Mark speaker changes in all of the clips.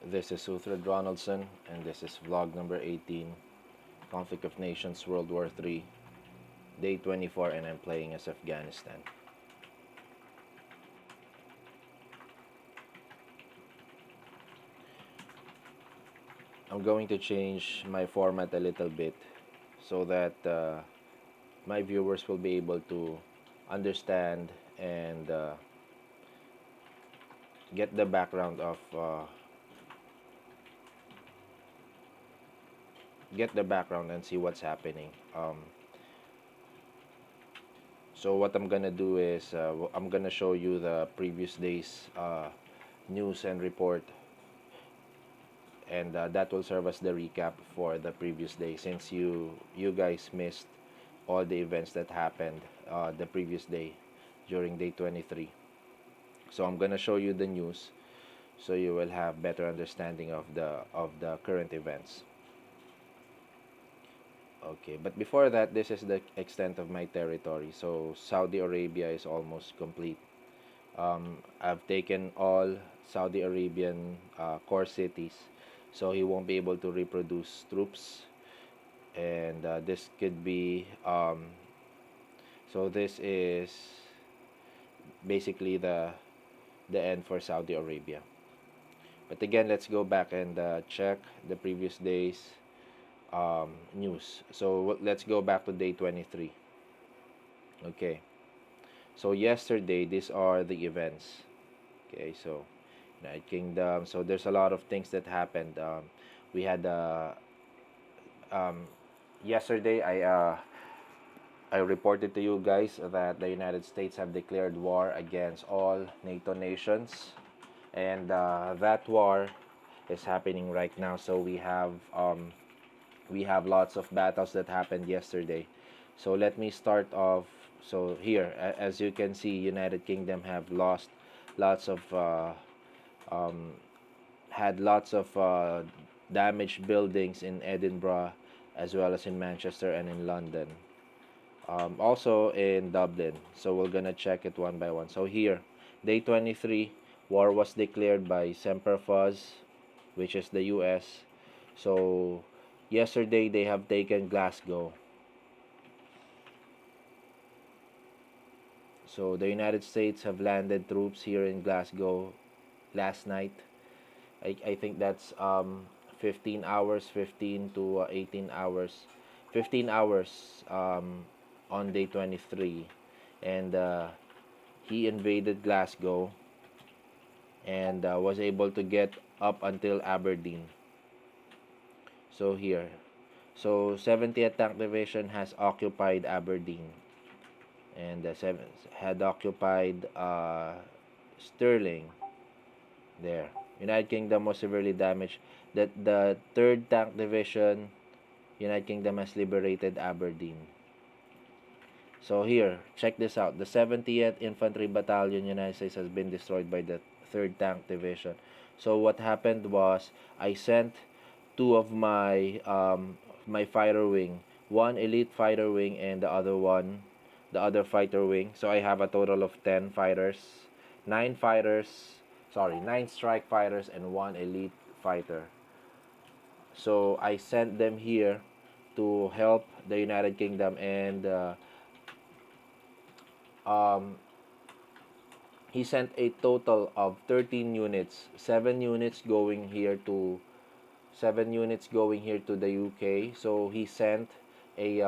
Speaker 1: This is Uthred Ronaldson, and this is vlog number 18, Conflict of Nations World War 3, day 24, and I'm playing as Afghanistan. I'm going to change my format a little bit so that my viewers will be able to understand and get the background of and see what's happening. So what I'm gonna do is I'm gonna show you the previous day's news and report, and that will serve as the recap for the previous day, since you guys missed all the events that happened the previous day during day 23. So I'm gonna show you the news so you will have better understanding of the current events. Okay, but before that, this is the extent of my territory. So Saudi Arabia is almost complete. I've taken all Saudi Arabian core cities, so he won't be able to reproduce troops. And this could be so this is basically the end for Saudi Arabia. But again, let's go back and check the previous day's news. So let's go back to day 23. Okay, so yesterday, these are the events. Okay, so United Kingdom. So there's a lot of things that happened. We had um, yesterday. I reported to you guys that the United States have declared war against all NATO nations, and that war is happening right now. So we have lots of battles that happened yesterday. So let me start off. So here, as you can see, United Kingdom have lost lots of had lots of damaged buildings in Edinburgh, as well as in Manchester and in London. Also in Dublin. So we're gonna check it one by one. So here, day 23, war was declared by Semper Fuz, which is the US. So yesterday they have taken Glasgow. So the United States have landed troops here in Glasgow last night. I think that's 15 hours, 15 to 18 hours, 15 hours on day 23, and he invaded Glasgow and was able to get up until Aberdeen. So here, so 70th Tank Division has occupied Aberdeen, and the 7th had occupied Stirling. There, United Kingdom was severely damaged. That the 3rd Tank Division, United Kingdom has liberated Aberdeen. So here, check this out. The 70th Infantry Battalion, United States, has been destroyed by the 3rd Tank Division. So what happened was, I sent two of my fighter wing, one elite fighter wing and the other fighter wing. So I have a total of 10 fighters, 9 fighters, 9 strike fighters and 1 elite fighter. So I sent them here to help the United Kingdom, and um, he sent a total of 13 units, 7 units going here to the UK. So he sent a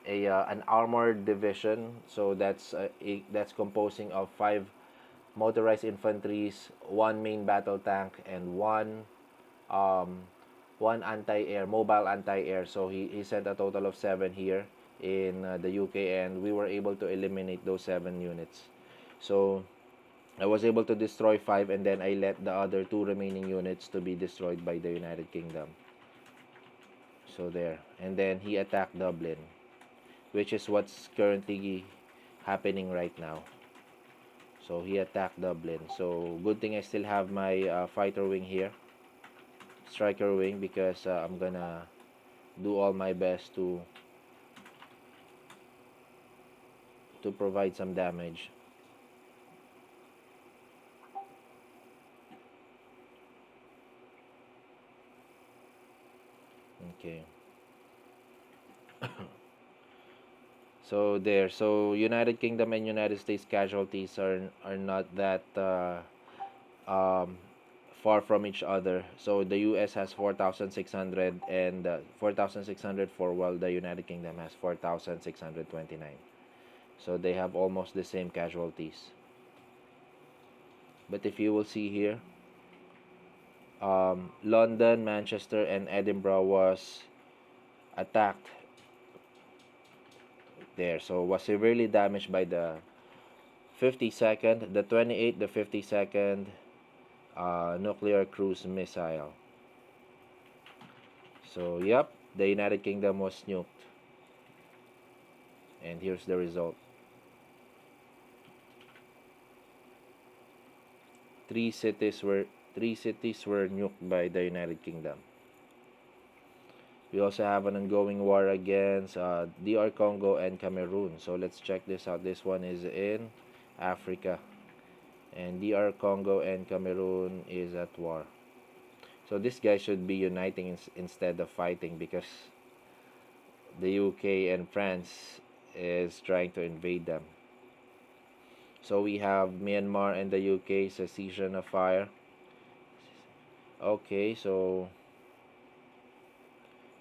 Speaker 1: an armored division. So that's composing of 5 motorized infantries, 1 main battle tank, and um, one anti-air, mobile anti-air. So he sent a total of 7 here in the UK, and we were able to eliminate those 7 units. So I was able to destroy 5, and then I let the other 2 remaining units to be destroyed by the United Kingdom. So there, and then he attacked Dublin, which is what's currently happening right now. So he attacked Dublin. So good thing I still have my fighter wing here, striker wing, because I'm gonna do all my best to provide some damage. Okay. So there. So United Kingdom and United States casualties are not that um, far from each other. So the US has 4,600 and 4,604, while the United Kingdom has 4,629. So they have almost the same casualties. But if you will see here, London, Manchester, and Edinburgh was attacked there. So was severely damaged by the 52nd, the 28th, the 52nd nuclear cruise missile. So yep, the United Kingdom was nuked. And here's the result. Three cities were three cities were nuked by the United Kingdom. We also have an ongoing war against DR Congo and Cameroon. So let's check this out. This one is in Africa. And DR Congo and Cameroon is at war. So this guy should be uniting instead of fighting, because the UK and France is trying to invade them. So we have Myanmar and the UK cessation of fire. Okay, so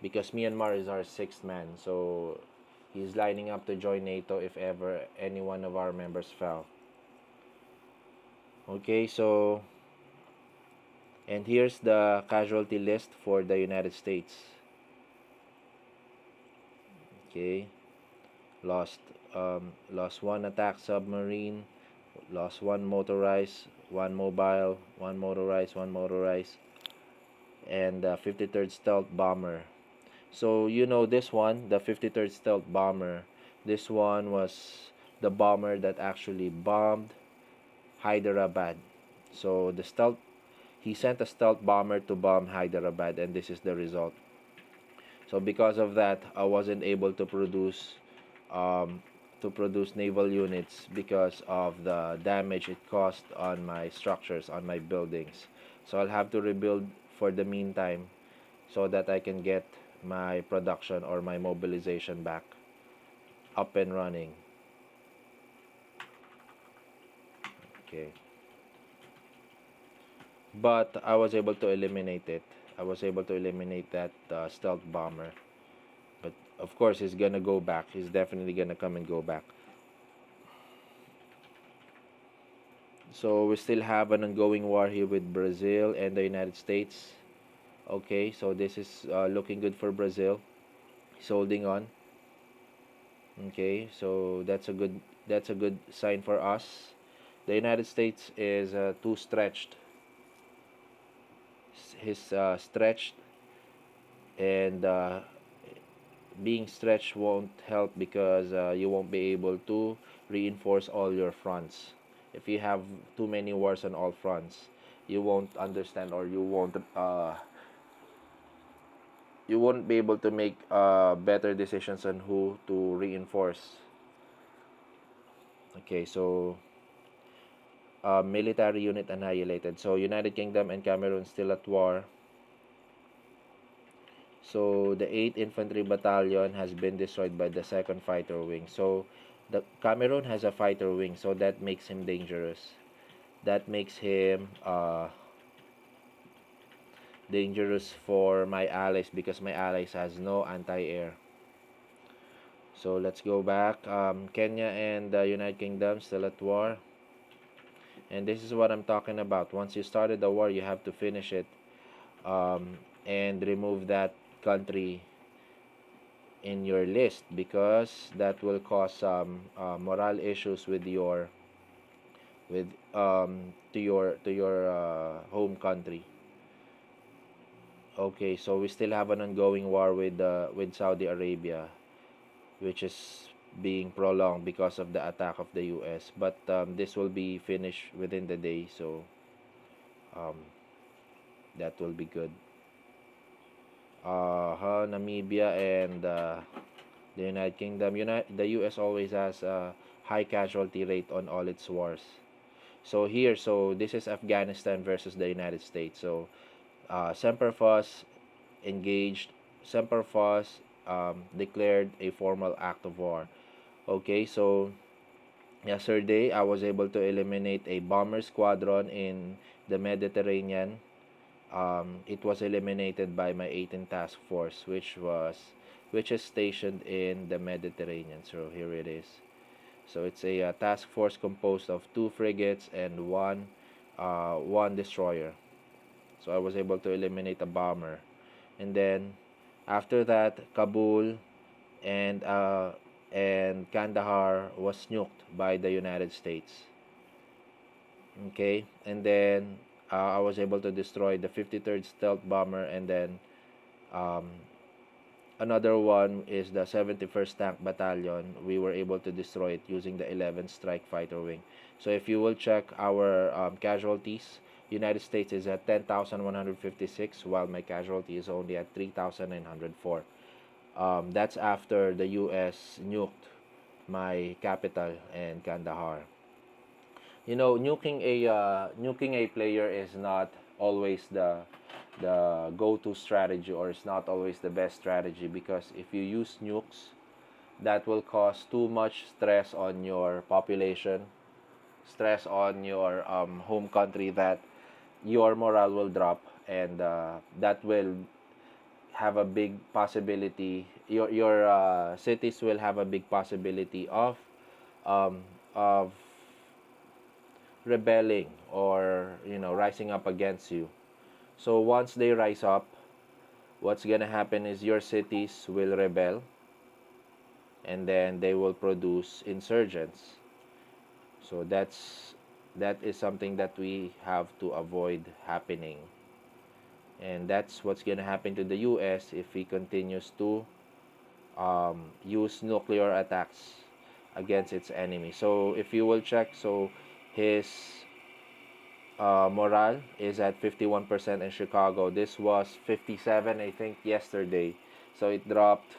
Speaker 1: because Myanmar is our sixth man, so he's lining up to join NATO if ever any one of our members fell. Okay, so and here's the casualty list for the United States. Okay, lost lost one attack submarine, lost one motorized, one mobile, one motorized, and 53rd stealth bomber. So you know this one, the 53rd stealth bomber. This one was the bomber that actually bombed Hyderabad. So the stealth he sent a stealth bomber to bomb Hyderabad, and this is the result. So because of that, I wasn't able um, to produce naval units because of the damage it caused on my structures, on my buildings. So I'll have to rebuild for the meantime so that I can get my production or my mobilization back up and running. Okay. But I was able to eliminate it. I was able to eliminate that stealth bomber. But of course, he's gonna go back. He's definitely gonna come and go back. So we still have an ongoing war here with Brazil and the United States. Okay, so this is looking good for Brazil. He's holding on. Okay, so that's a good sign for us. The United States is too stretched. He's stretched, and being stretched won't help because you won't be able to reinforce all your fronts. If you have too many wars on all fronts, you won't understand, or you won't be able to make better decisions on who to reinforce. Okay, so military unit annihilated. So United Kingdom and Cameroon still at war. So the 8th Infantry Battalion has been destroyed by the 2nd Fighter Wing. So the Cameroon has a fighter wing, so that makes him dangerous. That makes him dangerous for my allies, because my allies has no anti-air. So let's go back. Kenya and the United Kingdom still at war. And this is what I'm talking about. Once you started the war, you have to finish it, and remove that country in your list, because that will cause some moral issues with your with to your home country. Okay, so we still have an ongoing war with Saudi Arabia, which is being prolonged because of the attack of the US. But this will be finished within the day, so um, that will be good. Namibia and the United Kingdom. The US always has a high casualty rate on all its wars. So this is Afghanistan versus the United States. So Semper Fos engaged Semper Faust declared a formal act of war. Okay, so yesterday I was able to eliminate a bomber squadron in the Mediterranean. It was eliminated by my 18th task force, which is stationed in the Mediterranean. So here it is. So it's a task force composed of two frigates and one destroyer. So I was able to eliminate a bomber, and then after that, Kabul and Kandahar was nuked by the United States. Okay, and then I was able to destroy the 53rd stealth bomber, and then um, another one is the 71st Tank Battalion. We were able to destroy it using the 11th Strike Fighter Wing. So if you will check our casualties, United States is at 10,156, while my casualty is only at 3,904. That's after the U.S. nuked my capital and Kandahar. You know, nuking a player is not always the go-to strategy, or it's not always the best strategy, because if you use nukes, that will cause too much stress on your population, stress on your home country, that your morale will drop, and that will have a big possibility, your cities will have a big possibility um, of rebelling, or rising up against you. So once they rise up, what's gonna happen is your cities will rebel, and then they will produce insurgents. So that is something that we have to avoid happening. And that's what's gonna happen to the US if he continues to use nuclear attacks against its enemy. So if you will check, so his morale is at 51% in Chicago. This was 57, I think, yesterday. So it dropped.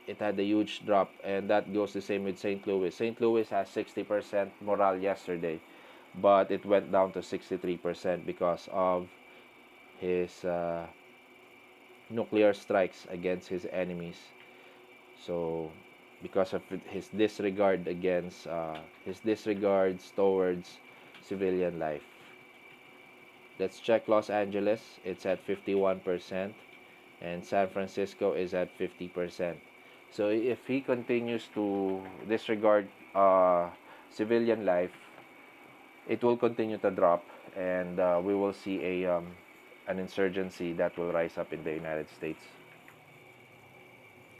Speaker 1: It had a huge drop, and that goes the same with St. Louis. St. Louis has 60% morale yesterday, but it went down to 63% because of his nuclear strikes against his enemies. So because of his disregard against his disregards towards civilian life. Let's check Los Angeles. It's at 51%, and San Francisco is at 50%. So if he continues to disregard civilian life, it will continue to drop, and we will see an insurgency that will rise up in the United States.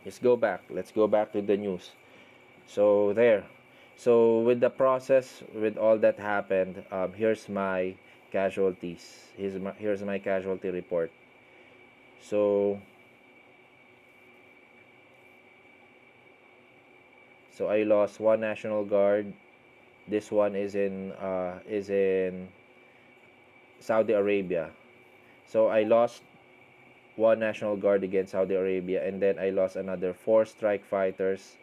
Speaker 1: Let's go back. Let's go back to the news. So there. So with the process, with all that happened, here's my casualties. Here's my casualty report. So I lost one National Guard. This one is in Saudi Arabia. So I lost one National Guard against Saudi Arabia, and then I lost another four strike fighters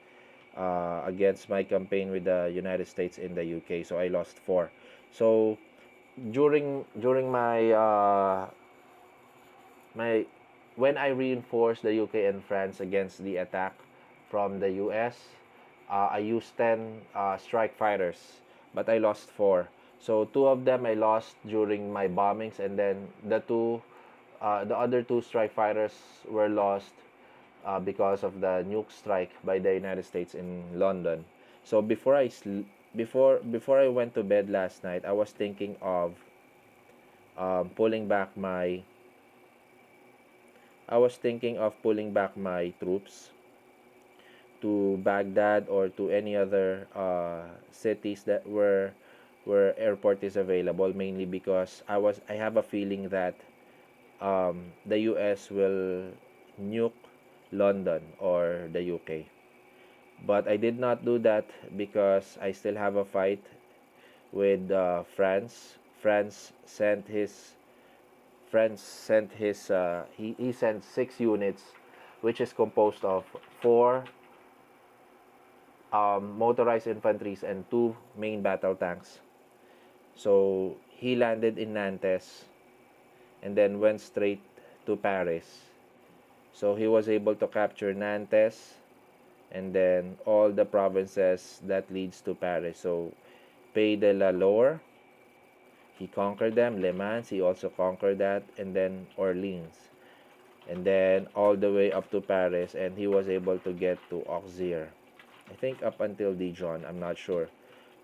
Speaker 1: against my campaign with the United States in the UK. So I lost four. So during my when I reinforced the UK and France against the attack from the US, I used 10 strike fighters, but I lost four. So two of them I lost during my bombings, and then the other two strike fighters were lost because of the nuke strike by the United States in London. So before I went to bed last night, I was thinking of pulling back my troops to Baghdad or to any other cities that where airport is available, mainly because I have a feeling that the US will nuke London or the UK. But I did not do that because I still have a fight with France. He sent 6 units, which is composed of four motorized infantries and two main battle tanks. So he landed in Nantes and then went straight to Paris. So he was able to capture Nantes and then all the provinces that leads to Paris. So Pays de la Loire, he conquered them. Le Mans, he also conquered that, and then Orleans, and then all the way up to Paris, and he was able to get to Auxerre. I think up until Dijon, I'm not sure.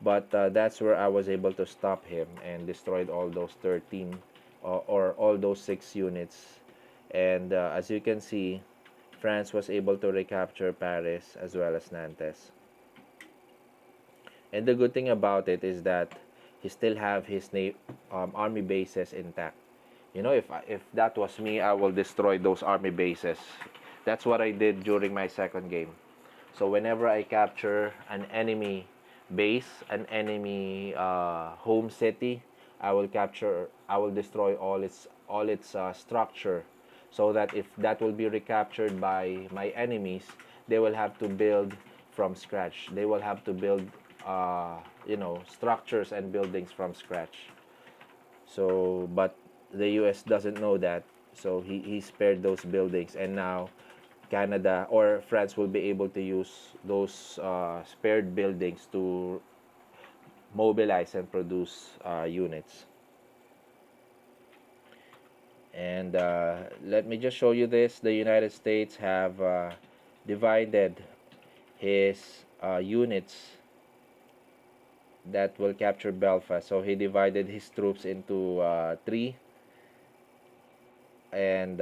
Speaker 1: But that's where I was able to stop him and destroyed all those 13 or all those 6 units. And as you can see, France was able to recapture Paris as well as Nantes. And the good thing about it is that he still have his army bases intact. You know, if that was me, I will destroy those army bases. That's what I did during my second game. So whenever I capture an enemy base, an enemy home city, I will destroy all its structure, so that if that will be recaptured by my enemies, they will have to build from scratch. They will have to build, structures and buildings from scratch. So, but the U.S. doesn't know that. So he spared those buildings, and now Canada or France will be able to use those spared buildings to mobilize and produce units. And let me just show you this. The United States have divided his units that will capture Belfast. So he divided his troops into 3, and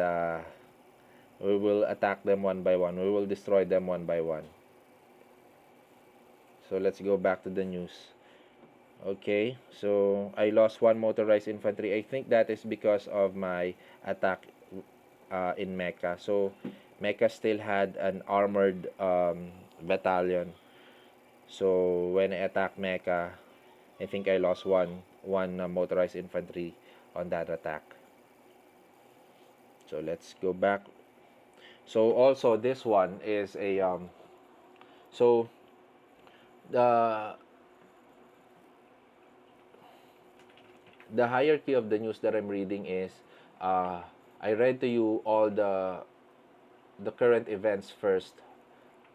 Speaker 1: we will attack them one by one. We will destroy them one by one. So let's go back to the news. Okay, so I lost 1 motorized infantry. I think that is because of my attack in Mecca. So Mecca still had an armored battalion. So when I attacked Mecca, I think I lost one motorized infantry on that attack. So let's go back. So also this one is a so the hierarchy of the news that I'm reading is I read to you all the current events first,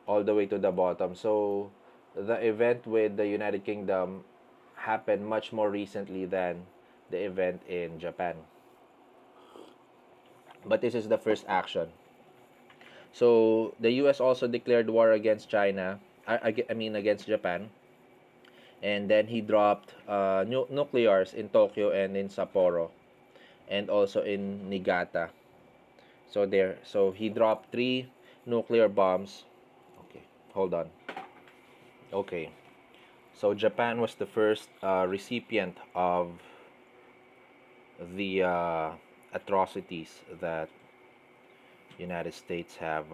Speaker 1: all the way to the bottom. So the event with the United Kingdom happened much more recently than the event in Japan. But this is the first action. So the US also declared war against China, I mean against Japan. And then he dropped nuclears in Tokyo and in Sapporo, and also in Niigata. So he dropped 3 nuclear bombs. Okay, hold on. Okay, so Japan was the first recipient of the atrocities that United States have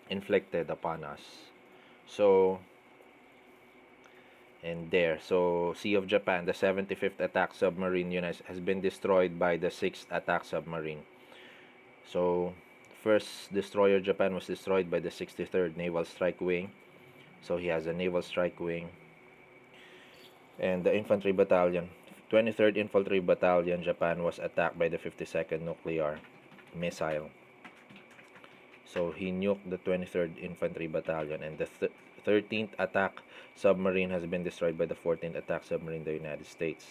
Speaker 1: inflicted upon us. So and there, so Sea of Japan, the 75th attack submarine unit has been destroyed by the 6th attack submarine. So first destroyer Japan was destroyed by the 63rd Naval Strike Wing. So he has a Naval Strike Wing. And the infantry battalion, 23rd Infantry Battalion, Japan, was attacked by the 52nd Nuclear Missile. So he nuked the 23rd Infantry Battalion, and the 13th attack submarine has been destroyed by the 14th attack submarine, the United States.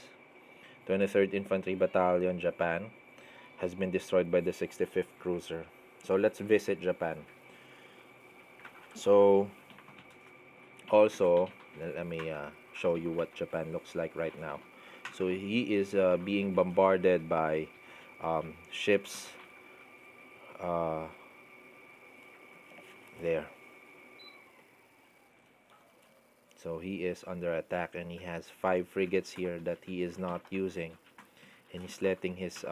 Speaker 1: 23rd Infantry Battalion, Japan, has been destroyed by the 65th Cruiser. So let's visit Japan. So also, let me show you what Japan looks like right now. So he is being bombarded by ships there. So he is under attack, and he has 5 frigates here that he is not using, and he's letting his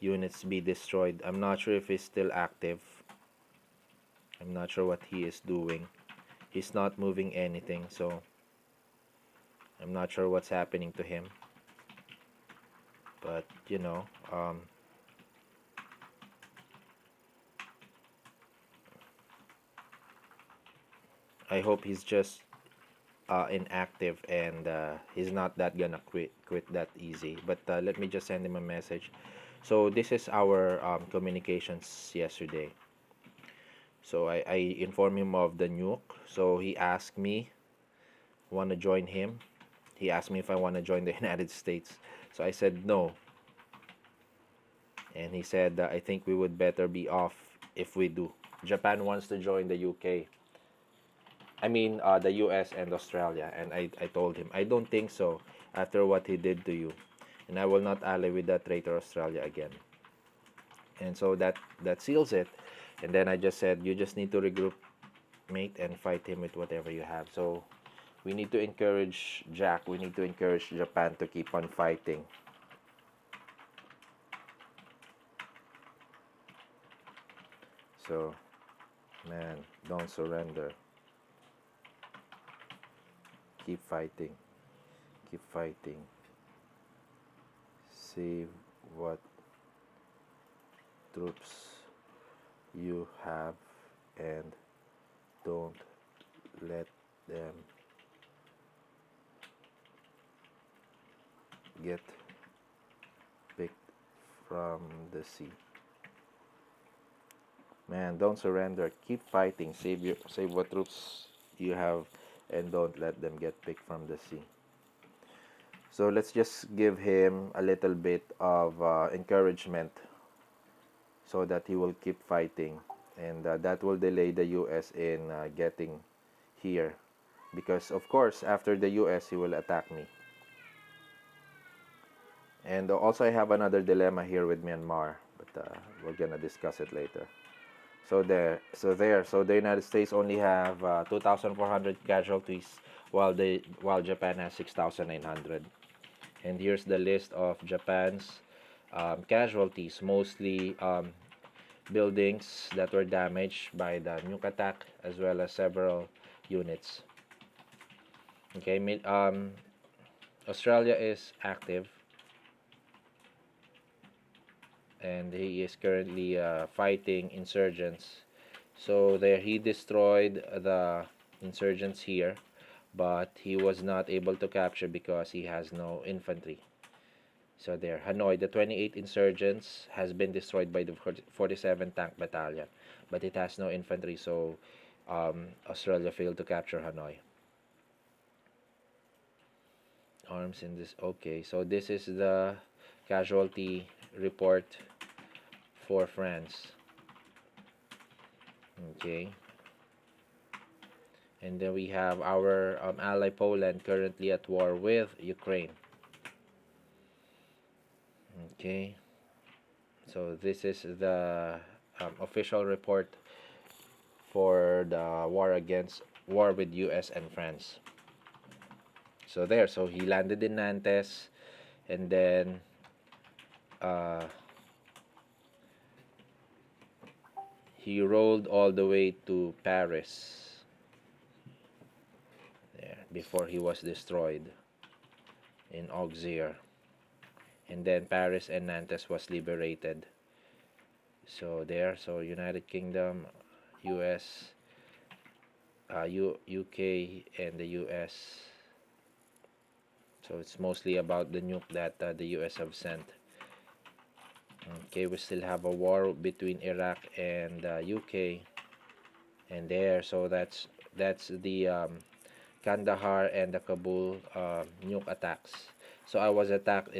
Speaker 1: units be destroyed. I'm not sure if he's still active. I'm not sure what he is doing. He's not moving anything, so I'm not sure what's happening to him. But I hope he's just inactive, and he's not that gonna quit that easy. But let me just send him a message. So this is our communications yesterday. So I informed him of the nuke. So he asked me, want to join him. He asked me if I want to join the United States. So I said no. And he said, I think we would better be off if we do. Japan wants to join the UK. I mean, the US and Australia. And I told him, I don't think so after what he did to you. And I will not ally with that traitor Australia again. And so that seals it. And then I just said, you just need to regroup, mate, and fight him with whatever you have. So we need to encourage Jack. We need to encourage Japan to keep on fighting. So, man, don't surrender. Keep fighting. Keep fighting. Save what troops you have and don't let them get picked from the sea. Man, don't surrender. Keep fighting. Save what troops you have and don't let them get picked from the sea. So let's just give him a little bit of encouragement so that he will keep fighting, and that will delay the US in getting here, because of course after the US he will attack me. And also I have another dilemma here with Myanmar, but we're gonna discuss it later. So the United States only have 2,400 casualties, while Japan has 6,900. And here's the list of Japan's casualties, mostly buildings that were damaged by the nuke attack, as well as several units. Okay, Australia is active, and he is currently fighting insurgents. So there, he destroyed the insurgents here, but he was not able to capture because he has no infantry. So there, Hanoi, the 28 insurgents has been destroyed by the 47 tank battalion, but it has no infantry, so Australia failed to capture Hanoi. Arms in this. Okay, so this is the casualty report for France. Okay. And then we have our ally Poland currently at war with Ukraine. Okay. So this is the official report for the war with US and France. So there, so he landed in Nantes, and then he rolled all the way to Paris there before he was destroyed in Auxerre. And then Paris and Nantes was liberated. So there, so United Kingdom, US, UK, and the US. So it's mostly about the nuke that the US have sent. Okay, we still have a war between Iraq and UK, and there. So that's the Kandahar and the Kabul nuke attacks. So I was attacked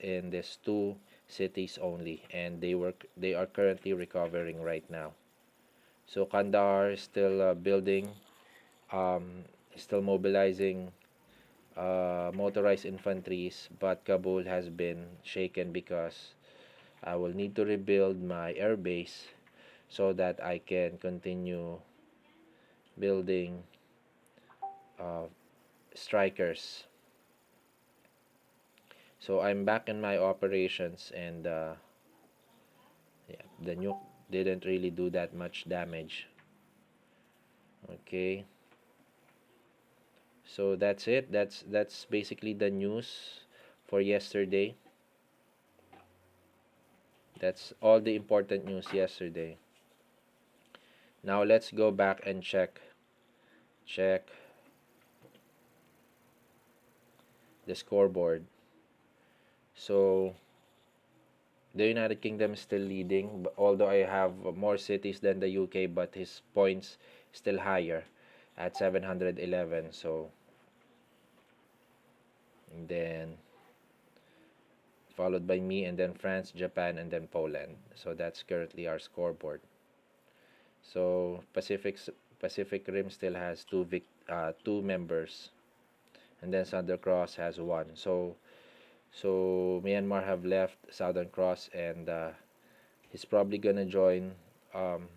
Speaker 1: in these two cities only, and they are currently recovering right now. So Kandahar is still building, still mobilizing motorized infantries, but Kabul has been shaken because I will need to rebuild my air base so that I can continue building uh, strikers. So I'm back in my operations, and yeah, the nuke didn't really do that much damage. Okay, so that's it. That's basically the news for yesterday. That's all the important news yesterday. Now let's go back and check the scoreboard. So The United Kingdom is still leading, although I have more cities than the UK, but his points still higher at 711. So, and then followed by me, and then France, Japan, and then Poland. So that's currently our scoreboard. So Pacific Rim still has two members, and then Southern Cross has one. So Myanmar have left Southern Cross, and he's probably gonna join um,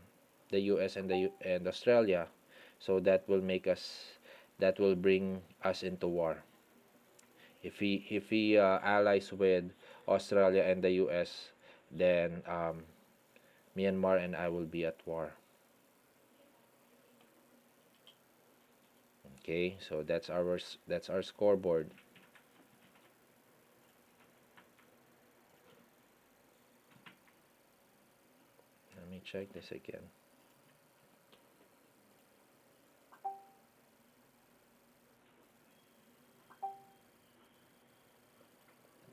Speaker 1: the U.S. and Australia. So that will bring us into war. If he allies with Australia and the U.S., then Myanmar and I will be at war. Okay, so that's our scoreboard. Let me check this again.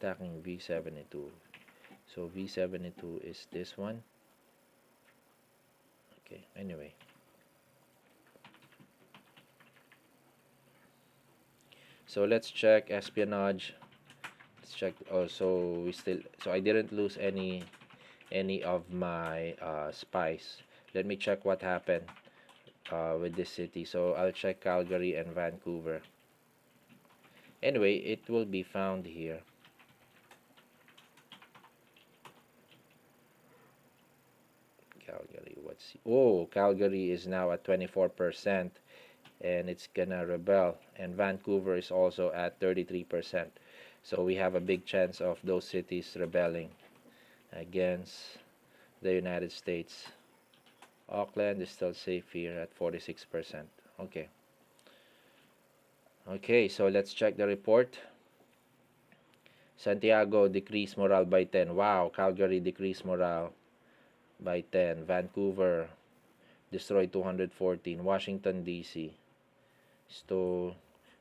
Speaker 1: Attacking V72. So V72 is this one. Okay, anyway. So let's check espionage. Let's check. Oh, so I didn't lose any of my spies. Let me check what happened with this city. So I'll check Calgary and Vancouver. Anyway, it will be found here. Calgary, Calgary is now at 24%, and it's gonna rebel. And Vancouver is also at 33%. So we have a big chance of those cities rebelling against the United States. Auckland is still safe here at 46%. Okay. Okay, so let's check the report. Santiago decreased morale by 10. Wow, Calgary decreased morale by 10. Vancouver destroyed 214. Washington, D.C. stole,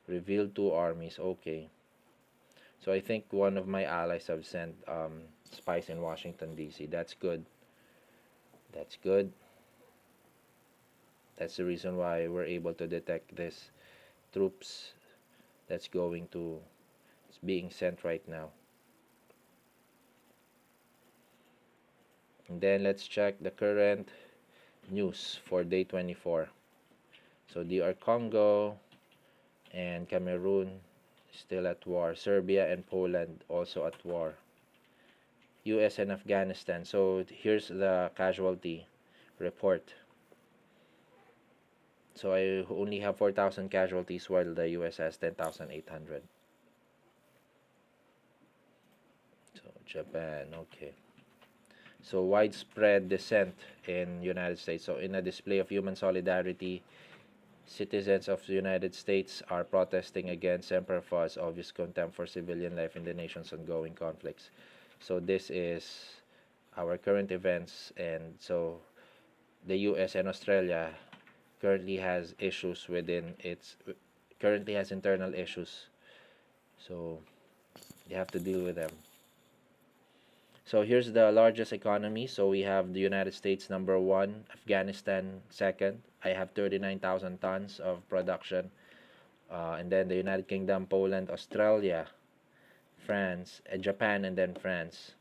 Speaker 1: revealed two armies. Okay. So I think one of my allies have sent spies in Washington, D.C. That's good. That's good. That's the reason why we're able to detect this troops that's going to it's being sent right now. And then let's check the current news for day 24. So DR Congo and Cameroon still at war. Serbia and Poland also at war. US and Afghanistan. So here's the casualty report. So I only have 4,000 casualties while the US has 10,800. So Japan, okay. So widespread dissent in United States. So in a display of human solidarity, citizens of the United States are protesting against Emperor Fu's obvious contempt for civilian life in the nation's ongoing conflicts. So this is our current events, and so the US and Australia currently has issues within its currently has internal issues. So you have to deal with them. So here's the largest economy. So we have the United States number one, Afghanistan second. I have 39,000 tons of production. And then the United Kingdom, Poland, Australia, France, Japan, and then France.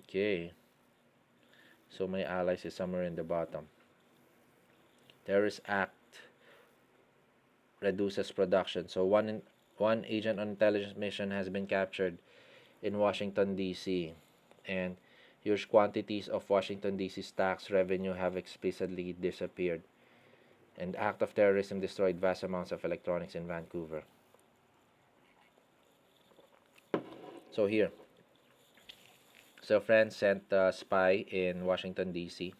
Speaker 1: Okay. So my allies is somewhere in the bottom. Terrorist Act reduces production. So one agent on intelligence mission has been captured in Washington, D.C. And huge quantities of Washington, D.C.'s tax revenue have explicitly disappeared. And act of terrorism destroyed vast amounts of electronics in Vancouver. So here. So France sent a spy in Washington, D.C.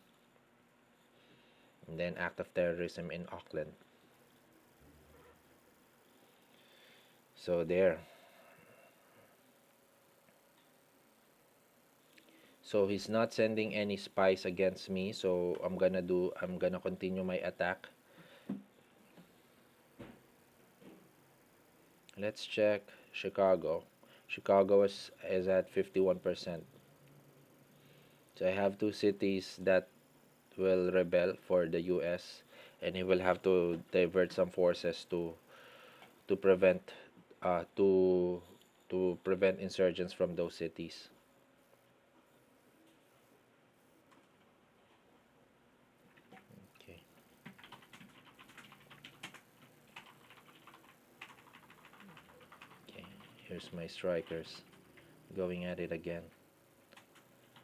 Speaker 1: And then act of terrorism in Auckland. So there. So he's not sending any spies against me. So I'm gonna continue my attack. Let's check Chicago. Chicago is at 51%. So I have two cities that will rebel for the US, and he will have to divert some forces to prevent uh, to to prevent insurgents from those cities. Okay. Okay. Here's my strikers going at it again.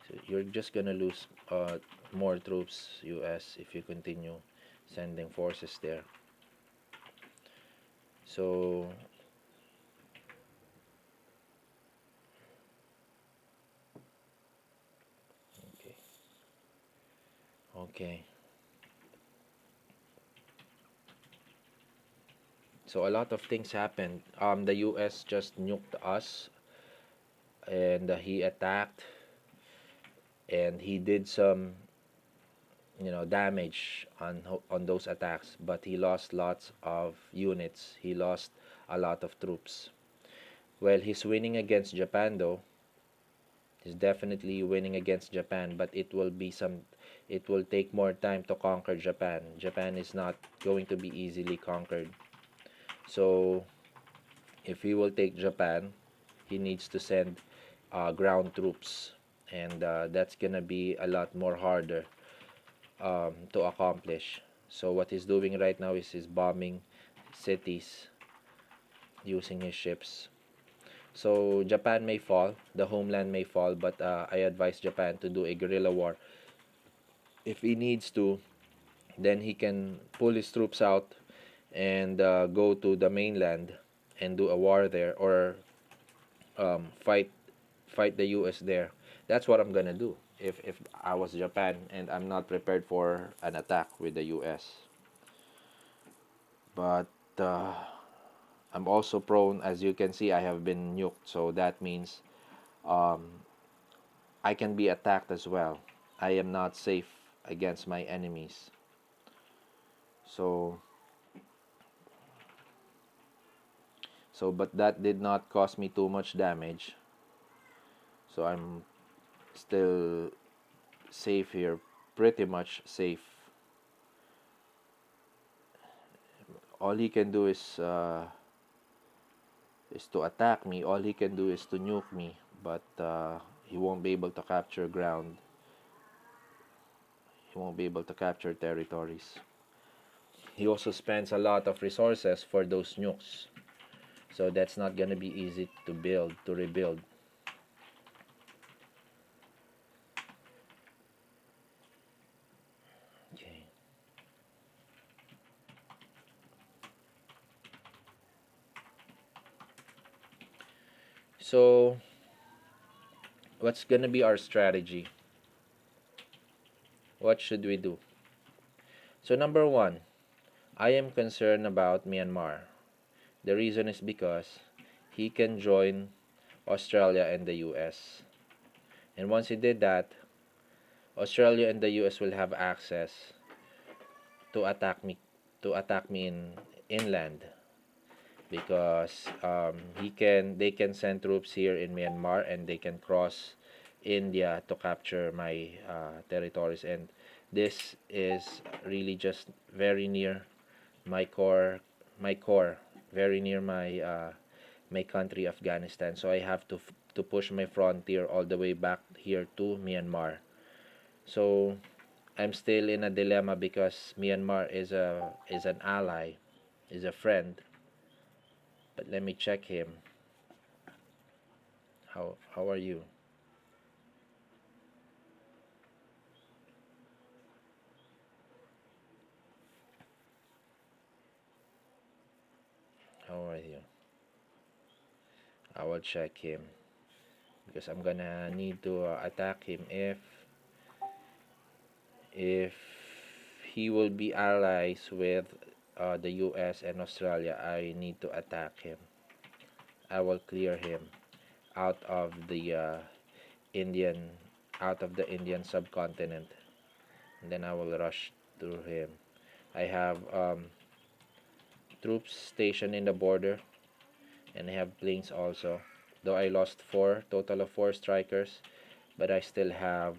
Speaker 1: So you're just gonna lose more troops, US, if you continue sending forces there. So okay, okay. So a lot of things happened. The US just nuked us, and he attacked, and he did some, damage on those attacks. But he lost lots of units. He lost a lot of troops. Well, he's winning against Japan though. He's definitely winning against Japan, but it will take more time to conquer Japan. Japan is not going to be easily conquered. So if he will take Japan, he needs to send ground troops, and that's gonna be a lot more harder to accomplish. So what he's doing right now is he's bombing cities using his ships. So Japan may fall, the homeland may fall, but I advise Japan to do a guerrilla war. If he needs to, then he can pull his troops out and go to the mainland and do a war there, or fight the US there. That's what I'm gonna do if I was Japan and I'm not prepared for an attack with the US. But uh, I'm also prone, as you can see, I have been nuked, so that means um, I can be attacked as well. I am not safe against my enemies. So but that did not cause me too much damage. So I'm still safe here, pretty much safe. All he can do is to attack me. All he can do is to nuke me, but he won't be able to capture ground. He won't be able to capture territories. He also spends a lot of resources for those nukes, so that's not gonna be easy to rebuild. Okay. So what's gonna be our strategy? What should we do? So number one, I am concerned about Myanmar. The reason is because he can join Australia and the US. And once he did that, Australia and the US will have access to attack me in inland, because they can send troops here in Myanmar, and they can cross India to capture my territories, and this is really just very near my core, very near my country, Afghanistan. So I have to push my frontier all the way back here to Myanmar. So I'm still in a dilemma, because Myanmar is an ally, is a friend. But let me check him. How are you? How are you? I will check him, because I'm gonna need to attack him if he will be allies with the US and Australia. I need to attack him. I will clear him out of the Indian out of the Indian subcontinent, and then I will rush through him. I have troops stationed in the border, and I have planes also, though I lost four, total of four strikers, but I still have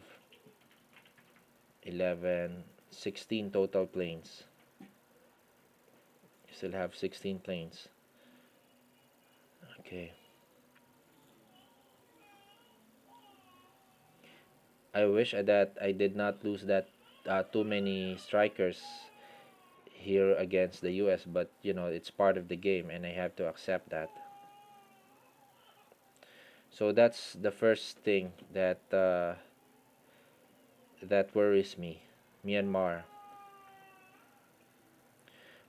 Speaker 1: 11, 16 total planes. Still have 16 planes. Okay. I wish that I did not lose that too many strikers here against the US, but you know, it's part of the game and I have to accept that. So that's the first thing that worries me, Myanmar.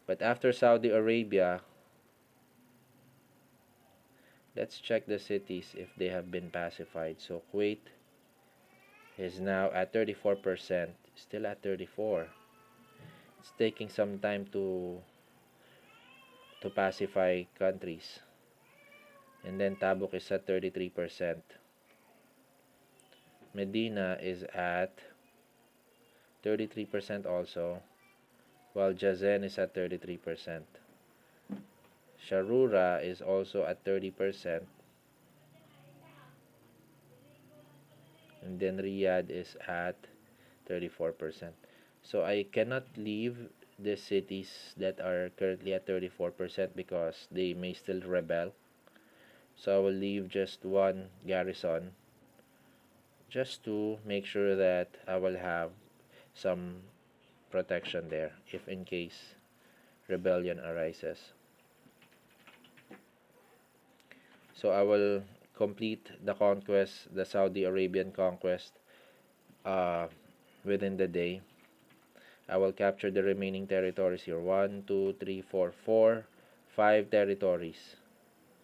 Speaker 1: But after Saudi Arabia, let's check the cities if they have been pacified. So Kuwait is now at 34%, still at 34. It's taking some time to pacify countries. And then Tabuk is at 33%. Medina is at 33% also, while Jazen is at 33%. Sharura is also at 30%, and then Riyadh is at 34%. So I cannot leave the cities that are currently at 34% because they may still rebel. So I will leave just one garrison just to make sure that I will have some protection there if in case rebellion arises. So I will complete the conquest, the Saudi Arabian conquest, uh, within the day. I will capture the remaining territories here. One, two, three, four, four, five territories.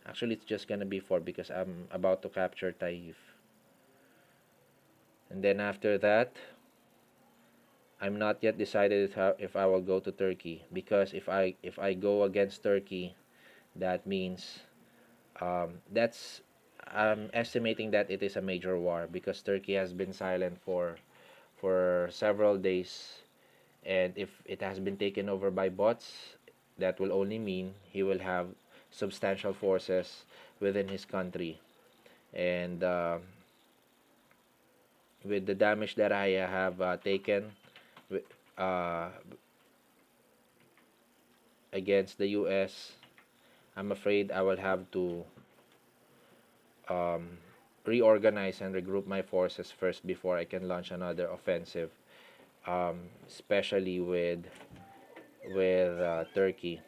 Speaker 1: Actually, it's just gonna be four because I'm about to capture Taif. And then after that, I'm not yet decided if I will go to Turkey because if I go against Turkey, that means that's I'm estimating that it is a major war because Turkey has been silent for several days, and if it has been taken over by bots, that will only mean he will have substantial forces within his country, and with the damage that I have taken uh, against the US, I'm afraid I will have to um, reorganize and regroup my forces first before I can launch another offensive, especially with Turkey.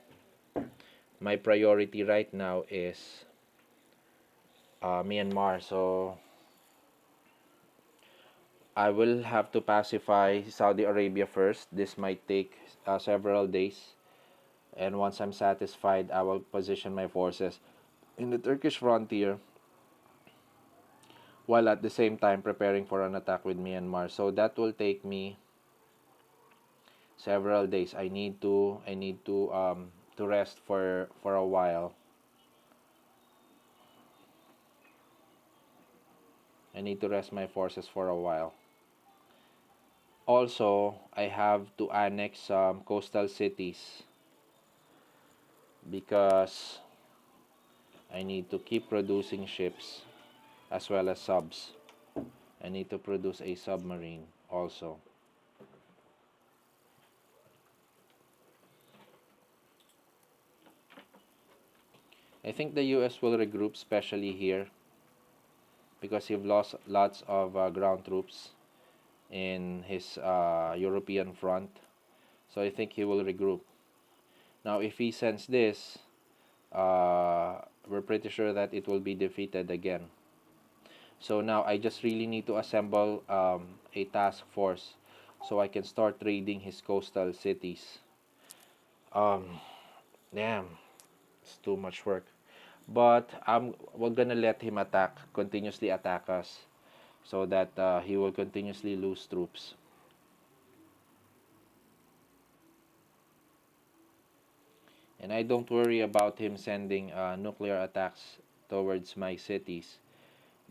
Speaker 1: My priority right now is Myanmar, so I will have to pacify Saudi Arabia first. This might take several days, and once I'm satisfied, I will position my forces in the Turkish frontier while at the same time preparing for an attack with Myanmar. So that will take me several days. I need to rest for a while. I need to rest my forces for a while. Also, I have to annex some coastal cities because I need to keep producing ships as well as subs. I need to produce a submarine also. I think the US will regroup, especially here, because he've lost lots of ground troops in his European front. So I think he will regroup. Now, if he sends this, we're pretty sure that it will be defeated again. So now I just really need to assemble a task force so I can start raiding his coastal cities. Um, Damn, it's too much work. But we're gonna let him continuously attack us, so that he will continuously lose troops. And I don't worry about him sending nuclear attacks towards my cities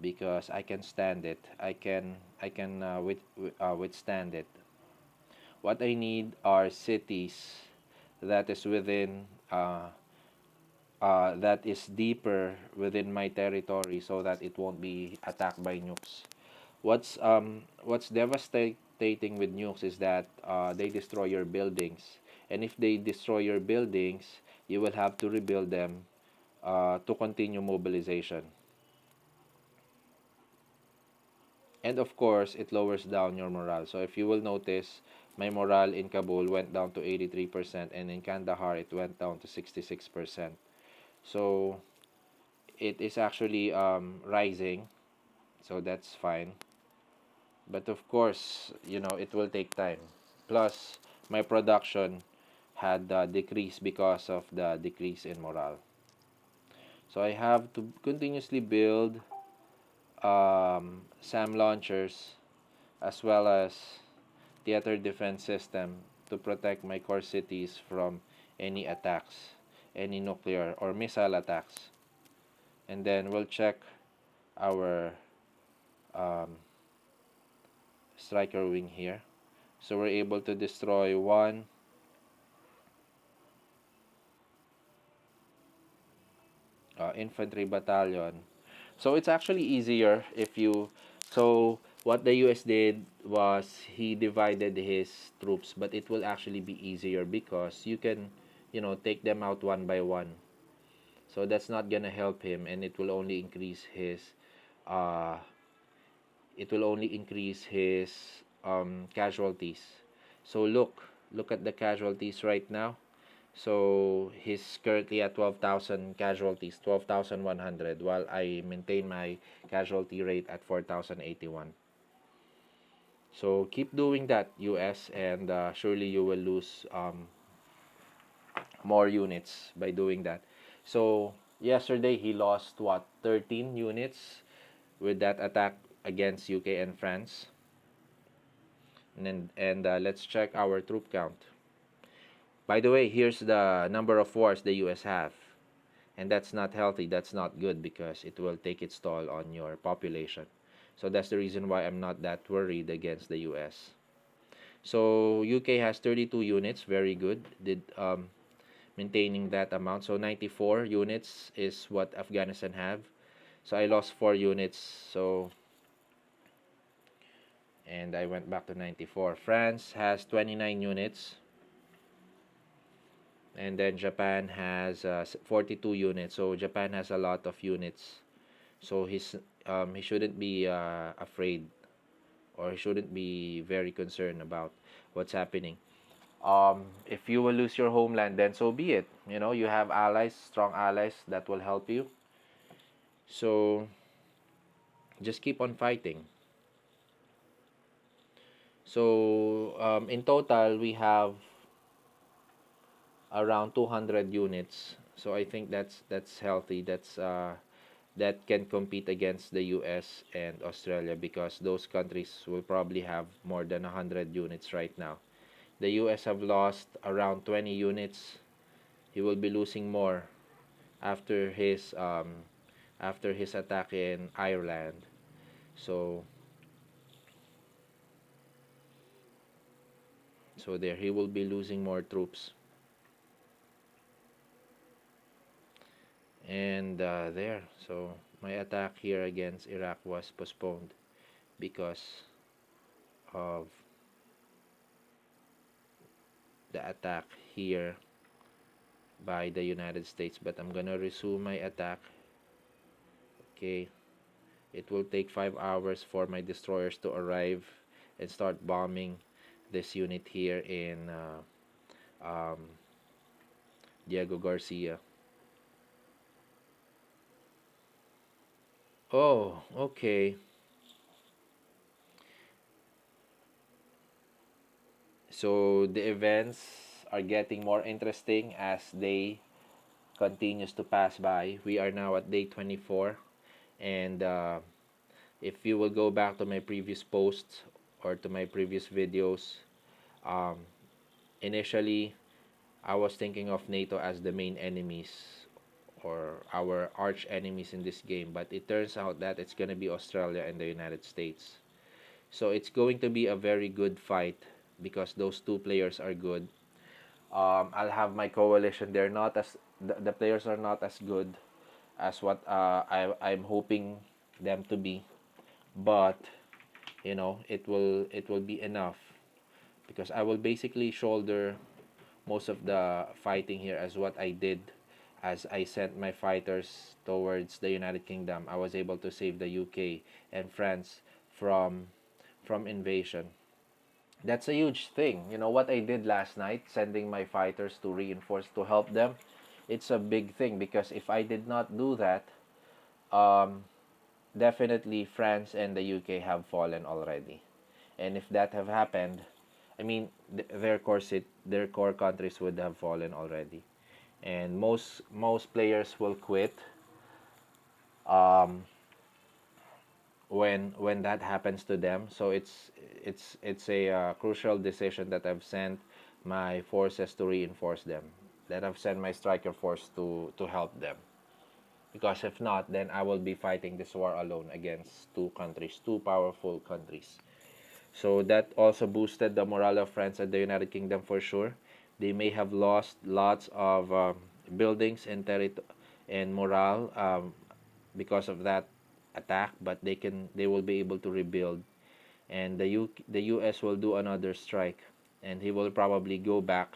Speaker 1: because I can stand it. I can withstand it. What I need are cities that is within that is deeper within my territory so that it won't be attacked by nukes. What's devastating with nukes is that they destroy your buildings, and if they destroy your buildings, you will have to rebuild them to continue mobilization. And of course, it lowers down your morale. So if you will notice, my morale in Kabul went down to 83%, and in Kandahar it went down to 66%. So it is actually rising, so that's fine. But of course, it will take time. Plus, my production had decreased because of the decrease in morale. So I have to continuously build SAM launchers as well as theater defense system to protect my core cities from any attacks, any nuclear or missile attacks. And then we'll check our um, striker wing here. So we're able to destroy one infantry battalion. So it's actually easier if you. So what the US did was he divided his troops, but it will actually be easier because you can, take them out one by one. So that's not gonna help him, and uh, it will only increase his casualties. So look at the casualties right now. So he's currently at 12,000 casualties, 12,100, while I maintain my casualty rate at 4,081. So keep doing that, US, and surely you will lose more units by doing that. So yesterday he lost what, 13 units with that attack against UK and France. And let's check our troop count. By the way, here's the number of wars the US have. And that's not healthy, that's not good because it will take its toll on your population. So that's the reason why I'm not that worried against the US. So UK has 32 units, very good. Did maintaining that amount. So 94 units is what Afghanistan have. So I lost 4 units. So and I went back to 94. France has 29 units. And then Japan has 42 units. So Japan has a lot of units. So he shouldn't be afraid, or he shouldn't be very concerned about what's happening. If you will lose your homeland, then so be it. You have allies, strong allies that will help you. So just keep on fighting. So in total, we have around 200 units. So I think that's healthy. That can compete against the US and Australia because those countries will probably have more than 100 units right now. The US have lost around 20 units. He will be losing more after his attack in Ireland. So there he will be losing more troops. And there, so my attack here against Iraq was postponed because of the attack here by the United States. But I'm gonna resume my attack. Okay, it will take 5 hours for my destroyers to arrive and start bombing this unit here in Diego Garcia. Oh, okay. So the events are getting more interesting as day continues to pass by. We are now at day 24, and if you will go back to my previous posts or to my previous videos, um, initially I was thinking of NATO as the main enemies or our arch enemies in this game, but it turns out that it's going to be Australia and the United States. So it's going to be a very good fight because those two players are good. I'll have my coalition. They're not as the players are not as good as what I'm hoping them to be, but it will be enough because I will basically shoulder most of the fighting here as what I did as I sent my fighters towards the United Kingdom. I was able to save the UK and France from invasion. That's a huge thing. You know what I did last night, sending my fighters to reinforce to help them. It's a big thing because if I did not do that, um, definitely France and the UK have fallen already. And if that have happened, I mean, their core countries would have fallen already, and most players will quit um, when that happens to them. So it's a crucial decision that I've sent my forces to reinforce them, that I've sent my striker force to help them. Because if not, then I will be fighting this war alone against two countries, two powerful countries. So that also boosted the morale of France and the United Kingdom for sure. They may have lost lots of buildings and and morale because of that attack, but they will be able to rebuild. And the US will do another strike, and he will probably go back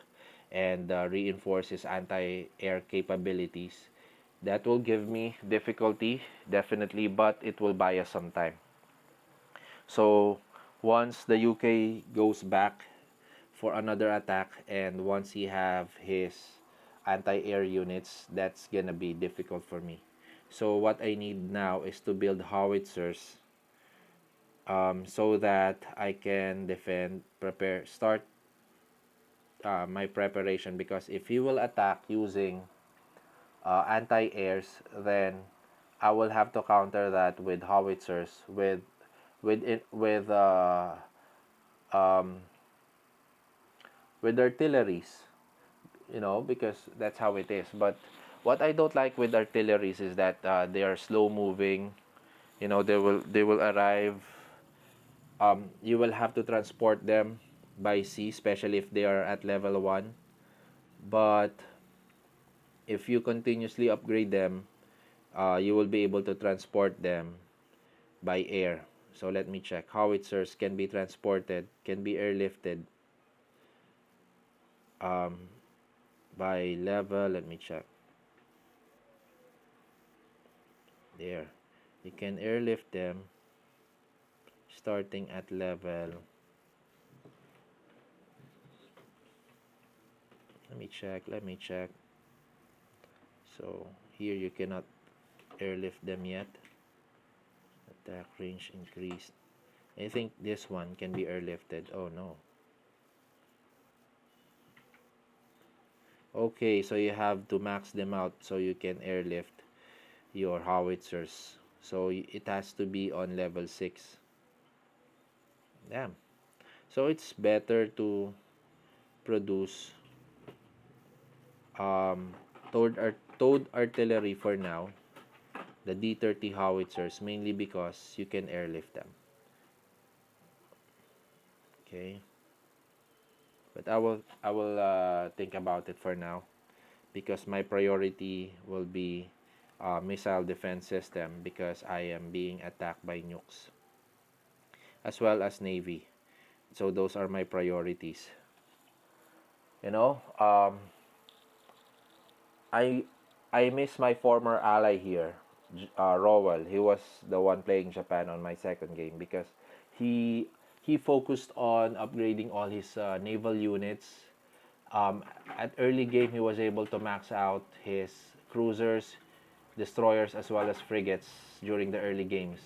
Speaker 1: and reinforce his anti-air capabilities. That will give me difficulty, definitely, but it will buy us some time. So once the UK goes back for another attack, and once he have his anti-air units, that's gonna be difficult for me. So what I need now is to build howitzers, so that I can start my preparation. Because if he will attack using anti-airs, then I will have to counter that with howitzers, with um, with artilleries, because that's how it is. But what I don't like with artilleries is that they are slow moving. They will arrive. You will have to transport them by sea, especially if they are at level 1. But if you continuously upgrade them, you will be able to transport them by air. So let me check. Howitzers can be transported, can be airlifted um, by level. Let me check. There. You can airlift them starting at level. Let me check. So here you cannot airlift them yet. Attack range increased. I think this one can be airlifted. Oh no. Okay, so you have to max them out so you can airlift your howitzers. So it has to be on level 6. Damn. So it's better to produce um, towed artillery for now, the D-30 howitzers, mainly because you can airlift them. Okay, but I will think about it for now, because my priority will be missile defense system, because I am being attacked by nukes, as well as navy. So those are my priorities. You know, I I miss my former ally here, Rowell. He was the one playing Japan on my second game, because he he focused on upgrading all his naval units. At early game, he was able to max out his cruisers, destroyers, as well as frigates during the early games,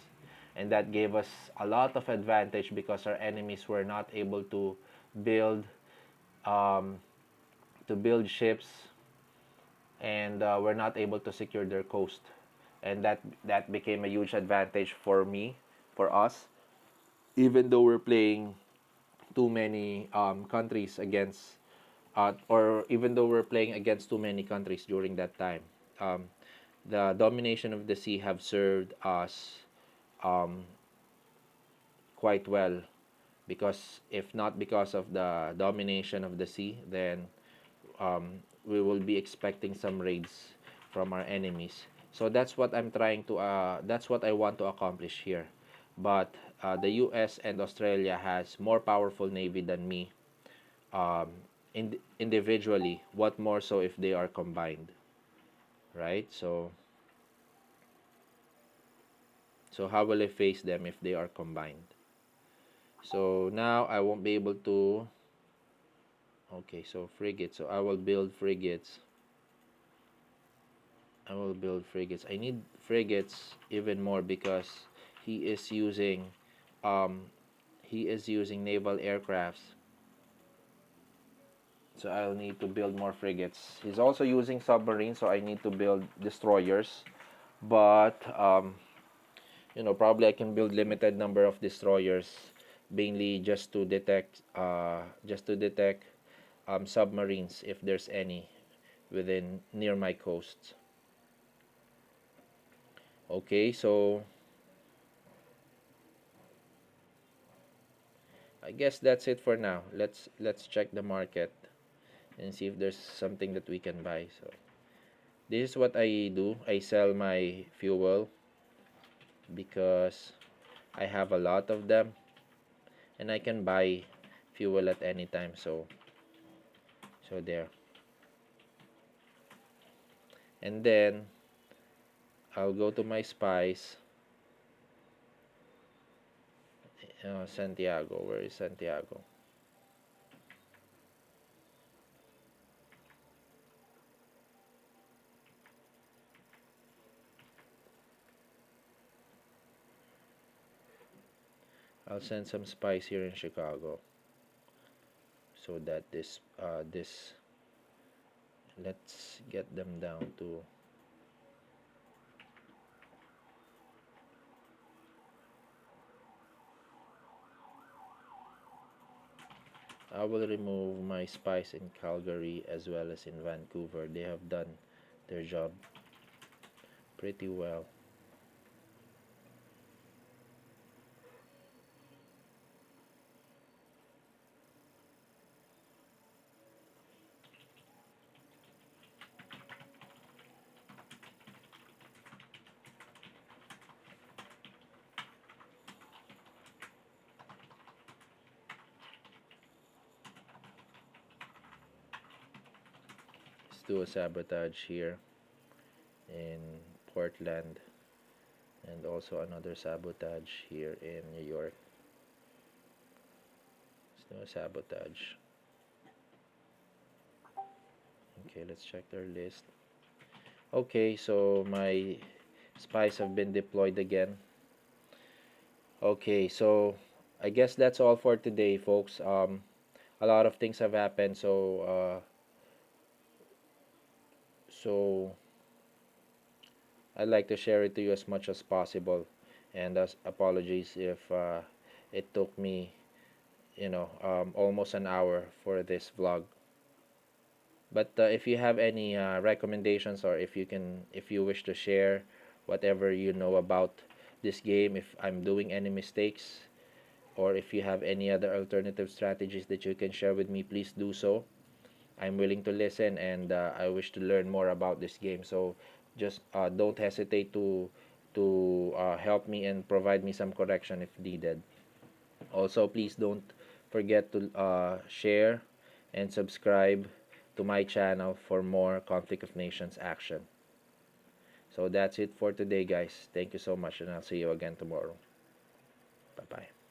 Speaker 1: and that gave us a lot of advantage because our enemies were not able build um, to build ships, and were not able to secure their coast, and that became a huge advantage for us, even though we're playing too many countries against or even though we're playing against too many countries during that time. um, the domination of the sea have served us um, quite well, because if not because of the domination of the sea, then um, we will be expecting some raids from our enemies. So that's what I'm trying to that's what I want to accomplish here. But the US and Australia has more powerful navy than me, um, individually. What more so if they are combined, right? So how will I face them if they are combined? So now I won't be able to. Okay, so frigates. So I will build frigates. I will build frigates. I need frigates even more because he is using um he is using naval aircrafts. So I'll need to build more frigates. He's also using submarines, so I need to build destroyers. But probably I can build limited number of destroyers, mainly just to detect submarines if there's any within near my coast. Okay, so I guess that's it for now. Let's check the market and see if there's something that we can buy. So this is what I do. I sell my fuel because I have a lot of them and I can buy fuel at any time. So there. And then I'll go to my spies. Santiago. Where is Santiago? I'll send some spies here in Chicago so that this let's get them down to. I will remove my spies in Calgary as well as in Vancouver. They have done their job pretty well. Let's do a sabotage here in Portland and also another sabotage here in New York. Let's do a sabotage. Okay, let's check their list. Okay, so my spies have been deployed again. Okay, so I guess that's all for today, folks. A lot of things have happened, so I'd like to share it to you as much as possible. And apologies if it took me, almost an hour for this vlog. But if you have any recommendations, or if you wish to share whatever you know about this game, if I'm doing any mistakes, or if you have any other alternative strategies that you can share with me, please do so. I'm willing to listen, and I wish to learn more about this game. So just don't hesitate to help me and provide me some correction if needed. Also, please don't forget to share and subscribe to my channel for more Conflict of Nations action. So that's it for today, guys. Thank you so much, and I'll see you again tomorrow. Bye bye.